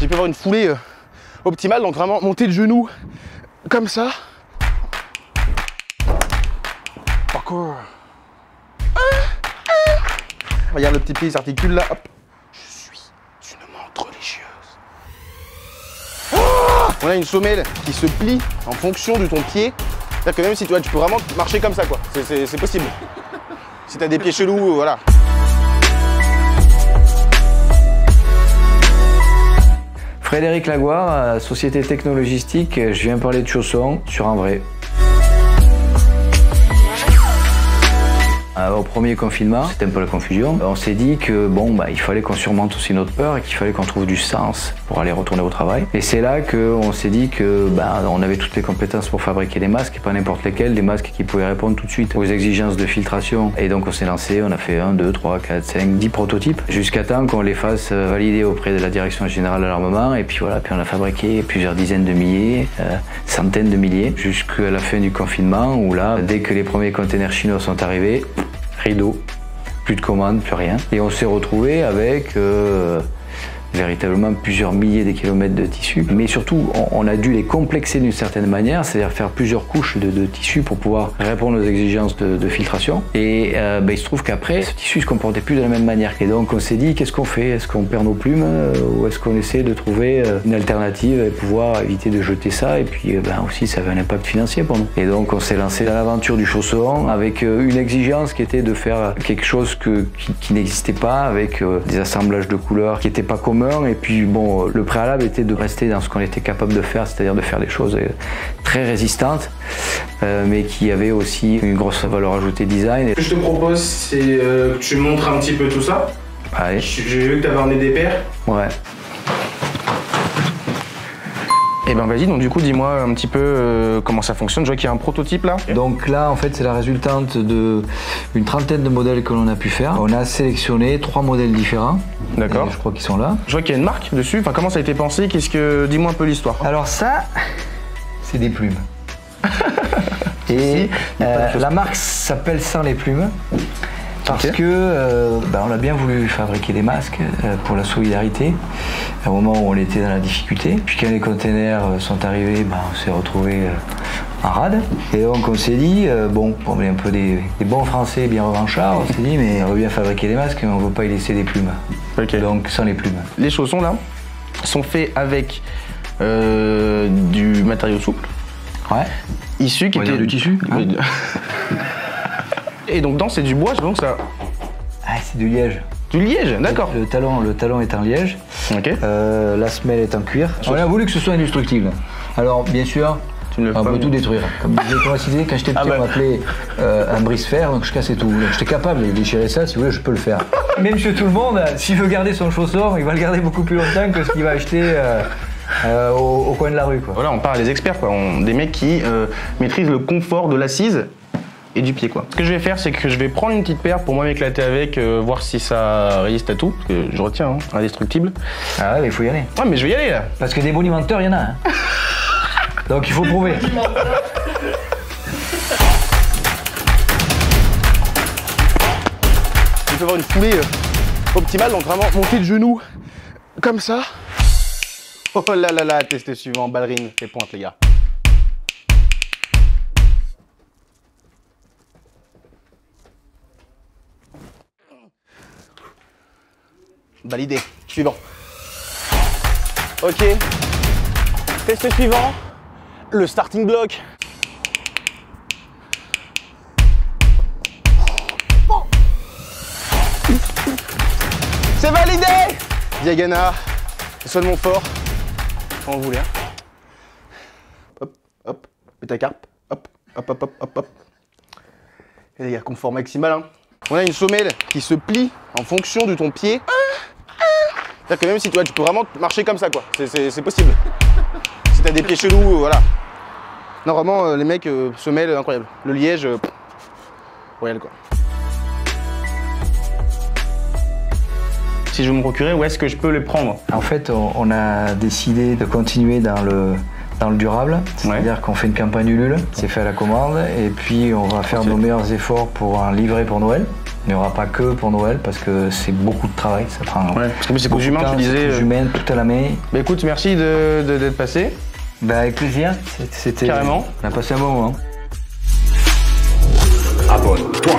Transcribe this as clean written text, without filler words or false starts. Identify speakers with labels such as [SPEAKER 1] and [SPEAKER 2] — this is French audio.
[SPEAKER 1] J'ai pu avoir une foulée optimale, donc vraiment monter le genou comme ça. Parcours. Regarde le petit pied, il s'articule là. Hop. Je suis une montre religieuse. On a une semelle qui se plie en fonction de ton pied. C'est-à-dire que même si tu peux vraiment marcher comme ça, quoi. C'est possible. Si tu as des pieds chelous, voilà.
[SPEAKER 2] Frédéric Lagoire, société technologistique, je viens parler de chaussons sur un vrai. Au premier confinement, c'était un peu la confusion. On s'est dit que bon, il fallait qu'on surmonte aussi notre peur et qu'il fallait qu'on trouve du sens pour aller retourner au travail. Et c'est là qu'on s'est dit que on avait toutes les compétences pour fabriquer des masques, et pas n'importe lesquels, des masques qui pouvaient répondre tout de suite aux exigences de filtration. Et donc on s'est lancé, on a fait 1, 2, 3, 4, 5, 10 prototypes, jusqu'à temps qu'on les fasse valider auprès de la direction générale de l'armement. Et puis voilà, puis on a fabriqué plusieurs dizaines de milliers, centaines de milliers, jusqu'à la fin du confinement, où là, dès que les premiers containers chinois sont arrivés, rideau, plus de commandes, plus rien. Et on s'est retrouvé avec véritablement plusieurs milliers de kilomètres de tissu. Mais surtout, on a dû les complexer d'une certaine manière, c'est-à-dire faire plusieurs couches de tissu pour pouvoir répondre aux exigences de filtration. Et il se trouve qu'après, ce tissu ne se comportait plus de la même manière. Et donc on s'est dit, qu'est-ce qu'on fait? Est-ce qu'on perd nos plumes ou est-ce qu'on essaie de trouver une alternative et pouvoir éviter de jeter ça? Et puis aussi, ça avait un impact financier pour nous. Et donc on s'est lancé dans l'aventure du chausson avec une exigence qui était de faire quelque chose qui n'existait pas, avec des assemblages de couleurs qui n'étaient pas communs. Et puis bon, le préalable était de rester dans ce qu'on était capable de faire, c'est-à-dire de faire des choses très résistantes, mais qui avaient aussi une grosse valeur ajoutée design.
[SPEAKER 1] Ce que je te propose, c'est que tu montres un petit peu tout ça.
[SPEAKER 2] Allez.
[SPEAKER 1] J'ai vu que tu avais emmené des paires.
[SPEAKER 2] Ouais.
[SPEAKER 1] Et ben vas-y, donc du coup dis-moi un petit peu comment ça fonctionne. Je vois qu'il y a un prototype là.
[SPEAKER 2] Donc là en fait c'est la résultante d'une trentaine de modèles que l'on a pu faire. On a sélectionné 3 modèles différents.
[SPEAKER 1] D'accord.
[SPEAKER 2] Je crois qu'ils sont là.
[SPEAKER 1] Je vois qu'il y a une marque dessus. Enfin, comment ça a été pensé? Dis-moi un peu l'histoire.
[SPEAKER 2] Alors ça, c'est des plumes. Et la marque s'appelle Sans les plumes. Parce que on a bien voulu fabriquer des masques pour la solidarité à un moment où on était dans la difficulté. Puis quand les containers sont arrivés, on s'est retrouvés en rade. Et donc on s'est dit, on est un peu des bons Français bien revanchards, on s'est dit mais on veut bien fabriquer des masques mais on ne veut pas y laisser des plumes.
[SPEAKER 1] Okay.
[SPEAKER 2] Donc sans les plumes.
[SPEAKER 1] Les chaussons là sont faits avec du matériau souple.
[SPEAKER 2] Ouais.
[SPEAKER 1] Issu qui était
[SPEAKER 2] du tissu. Hein.
[SPEAKER 1] Et donc dedans c'est du bois, donc ça.
[SPEAKER 2] Ah, c'est du liège.
[SPEAKER 1] Du liège, d'accord.
[SPEAKER 2] Le talon est en liège.
[SPEAKER 1] Ok.
[SPEAKER 2] La semelle est en cuir. On a voulu que ce soit indestructible. Alors bien sûr, on peut tout détruire. Comme je l'ai précisé, quand j'étais petit, on m'appelait un brise-fer, donc je cassais tout. J'étais capable de déchirer ça, si vous voulez, je peux le faire. Mais monsieur tout le monde, s'il veut garder son chausson, il va le garder beaucoup plus longtemps que ce qu'il va acheter au coin de la rue, quoi.
[SPEAKER 1] Voilà, on parle des experts, quoi. Des mecs qui maîtrisent le confort de l'assise et du pied, quoi. Ce que je vais faire, c'est que je vais prendre une petite paire pour moi m'éclater avec, voir si ça résiste à tout, parce que je retiens, indestructible.
[SPEAKER 2] Ah ouais, mais il faut y aller.
[SPEAKER 1] Ouais, mais je vais y aller, là.
[SPEAKER 2] Parce que des bonimenteurs, il y en a, hein. Donc il faut prouver.
[SPEAKER 1] Il faut avoir une foulée optimale, donc vraiment monter le genou comme ça. Oh là là là, test suivant, ballerine, les pointes les gars. Validé, suivant. Ok, test suivant, le starting block. C'est validé! Diagana, Sol Montfort, quand vous voulez. Hein. Hop, hop, métacarpe, hop, hop, hop, hop, hop, hop. Et les gars, confort maximal. Hein. On a une semelle qui se plie en fonction de ton pied. C'est-à-dire que même si tu peux vraiment marcher comme ça, quoi. C'est possible. Si t'as des pieds chelous, voilà. Non, vraiment, les mecs, semelle incroyable. Le liège, royal, quoi. Si je veux me procurer, où est-ce que je peux les prendre?
[SPEAKER 2] En fait, on a décidé de continuer dans le durable, c'est-à-dire qu'on fait une campagne Ulule, c'est fait à la commande, et puis on va faire nos meilleurs efforts pour un livret pour Noël. Il n'y aura pas que pour Noël parce que c'est beaucoup de travail, ça prend.
[SPEAKER 1] Ouais, parce que c'est coups humains, tu disais.
[SPEAKER 2] Coups humains, tout à la main.
[SPEAKER 1] Bah écoute, merci d'être passé.
[SPEAKER 2] Bah avec plaisir, c'était.
[SPEAKER 1] Carrément.
[SPEAKER 2] On a passé un bon moment.
[SPEAKER 3] Abonne-toi.